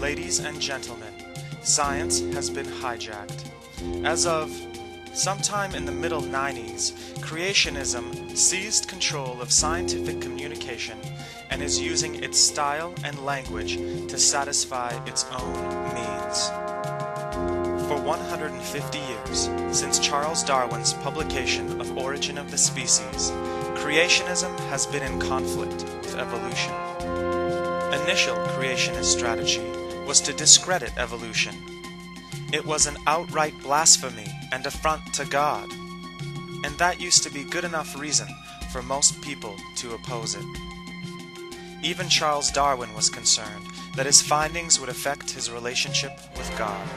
Ladies and gentlemen, science has been hijacked. As of sometime in the middle 90s, creationism seized control of scientific communication and is using its style and language to satisfy its own needs. For 150 years, since Charles Darwin's publication of Origin of the Species, creationism has been in conflict with evolution. Initial creationist strategy was to discredit evolution. It was an outright blasphemy and affront to God, and that used to be good enough reason for most people to oppose it. Even Charles Darwin was concerned that his findings would affect his relationship with God.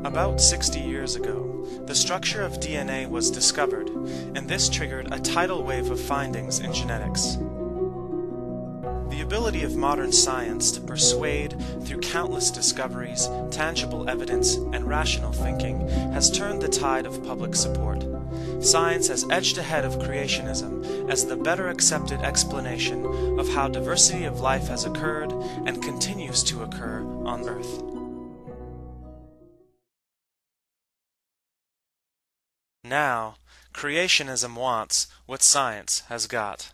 About 60 years ago, the structure of DNA was discovered, and this triggered a tidal wave of findings in genetics. The ability of modern science to persuade through countless discoveries, tangible evidence, and rational thinking has turned the tide of public support. Science has edged ahead of creationism as the better accepted explanation of how diversity of life has occurred and continues to occur on Earth. Now, creationism wants what science has got.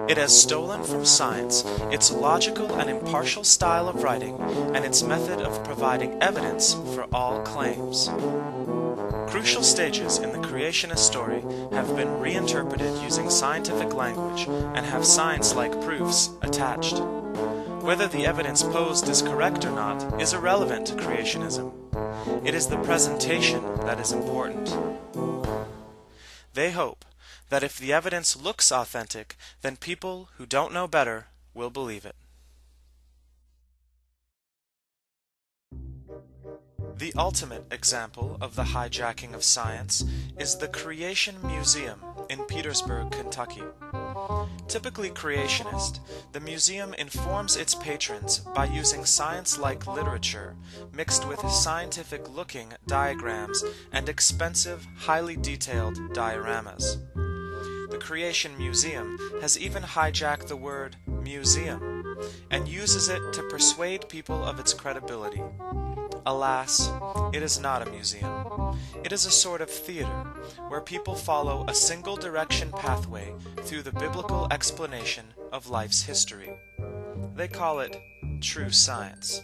It has stolen from science its logical and impartial style of writing and its method of providing evidence for all claims. Crucial stages in the creationist story have been reinterpreted using scientific language and have science-like proofs attached. Whether the evidence posed is correct or not is irrelevant to creationism. It is the presentation that is important. They hope that if the evidence looks authentic, then people who don't know better will believe it. The ultimate example of the hijacking of science is the Creation Museum in Petersburg, Kentucky. Typically creationist, the museum informs its patrons by using science-like literature mixed with scientific-looking diagrams and expensive, highly detailed dioramas. The Creation Museum has even hijacked the word museum and uses it to persuade people of its credibility. Alas, it is not a museum. It is a sort of theater where people follow a single direction pathway through the biblical explanation of life's history. They call it true science.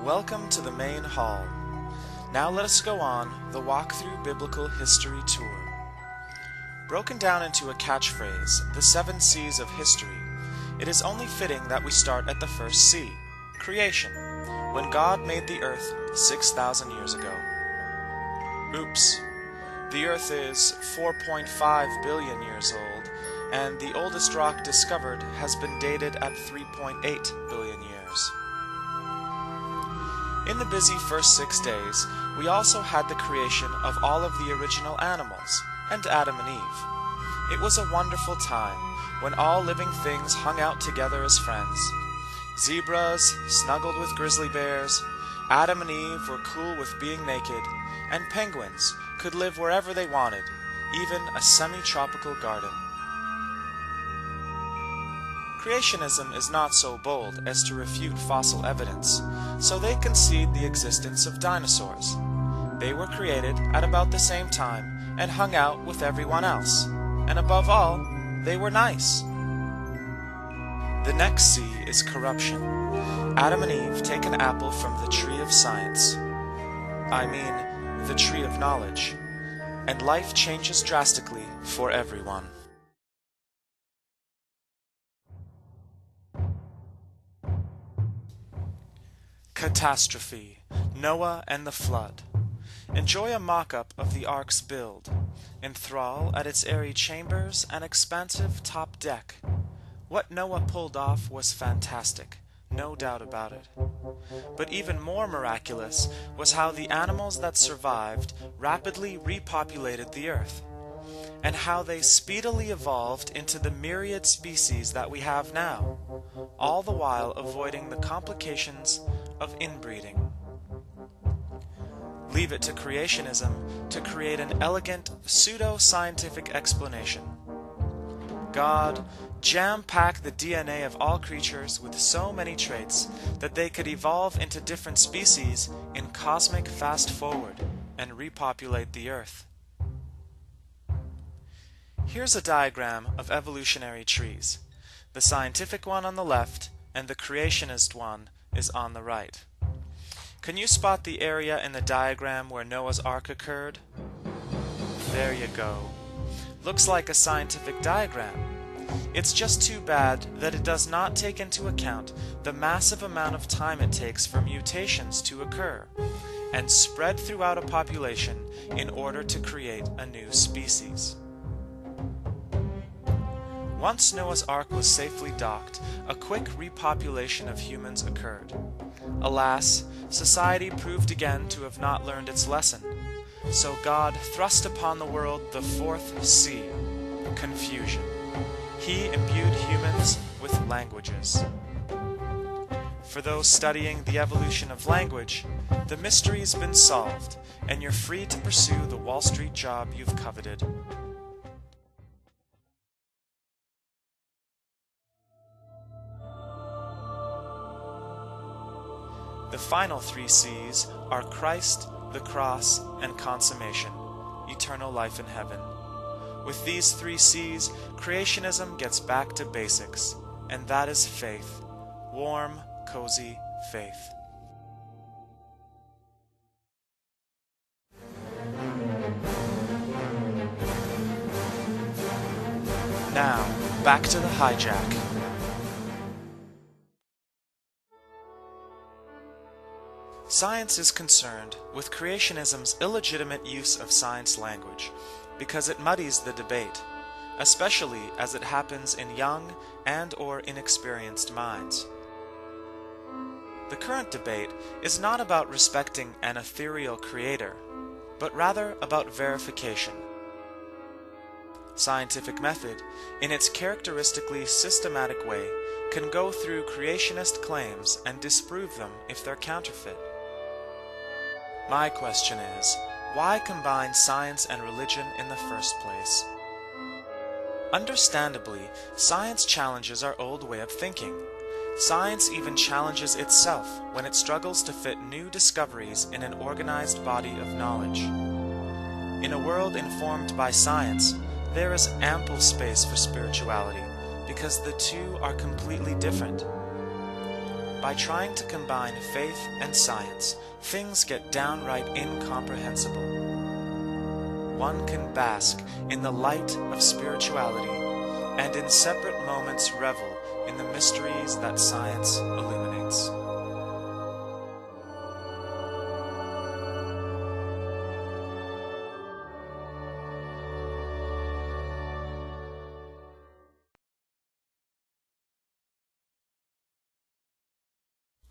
Welcome to the main hall. Now let us go on the Walk-Through Biblical History Tour. Broken down into a catchphrase, the 7 C's of history, it is only fitting that we start at the first C, creation, when God made the earth 6,000 years ago. Oops. The earth is 4.5 billion years old, and the oldest rock discovered has been dated at 3.8 billion years. In the busy first 6 days, we also had the creation of all of the original animals, and Adam and Eve. It was a wonderful time, when all living things hung out together as friends. Zebras snuggled with grizzly bears, Adam and Eve were cool with being naked, and penguins could live wherever they wanted, even a semi-tropical garden. Creationism is not so bold as to refute fossil evidence, so they concede the existence of dinosaurs. They were created at about the same time and hung out with everyone else, and above all, they were nice. The next C is corruption. Adam and Eve take an apple from the tree of science. I mean, the tree of knowledge. And life changes drastically for everyone. Catastrophe. Noah and the flood. Enjoy a mock-up of the ark's build. Enthrall at its airy chambers and expansive top deck. What Noah pulled off was fantastic, no doubt about it. But even more miraculous was how the animals that survived rapidly repopulated the earth, and how they speedily evolved into the myriad species that we have now, all the while avoiding the complications of inbreeding. Leave it to creationism to create an elegant, pseudo-scientific explanation. God jam-packed the DNA of all creatures with so many traits that they could evolve into different species in cosmic fast-forward and repopulate the Earth. Here's a diagram of evolutionary trees. The scientific one on the left and the creationist one is on the right. Can you spot the area in the diagram where Noah's Ark occurred? There you go. Looks like a scientific diagram. It's just too bad that it does not take into account the massive amount of time it takes for mutations to occur and spread throughout a population in order to create a new species. Once Noah's Ark was safely docked, a quick repopulation of humans occurred. Alas, society proved again to have not learned its lesson. So God thrust upon the world the fourth C, confusion. He imbued humans with languages. For those studying the evolution of language, the mystery's been solved, and you're free to pursue the Wall Street job you've coveted. The final three C's are Christ, the cross, and consummation, eternal life in heaven. With these three C's, creationism gets back to basics, and that is faith. Warm, cozy faith. Now, back to the hijack. Science is concerned with creationism's illegitimate use of science language because it muddies the debate, especially as it happens in young and/or inexperienced minds. The current debate is not about respecting an ethereal creator, but rather about verification. Scientific method, in its characteristically systematic way, can go through creationist claims and disprove them if they're counterfeit. My question is, why combine science and religion in the first place? Understandably, science challenges our old way of thinking. Science even challenges itself when it struggles to fit new discoveries in an organized body of knowledge. In a world informed by science, there is ample space for spirituality because the two are completely different. By trying to combine faith and science, things get downright incomprehensible. One can bask in the light of spirituality and in separate moments revel in the mysteries that science illuminates.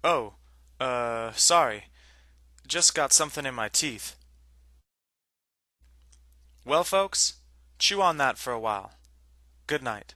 Oh, sorry. Just got something in my teeth. Well, folks, chew on that for a while. Good night.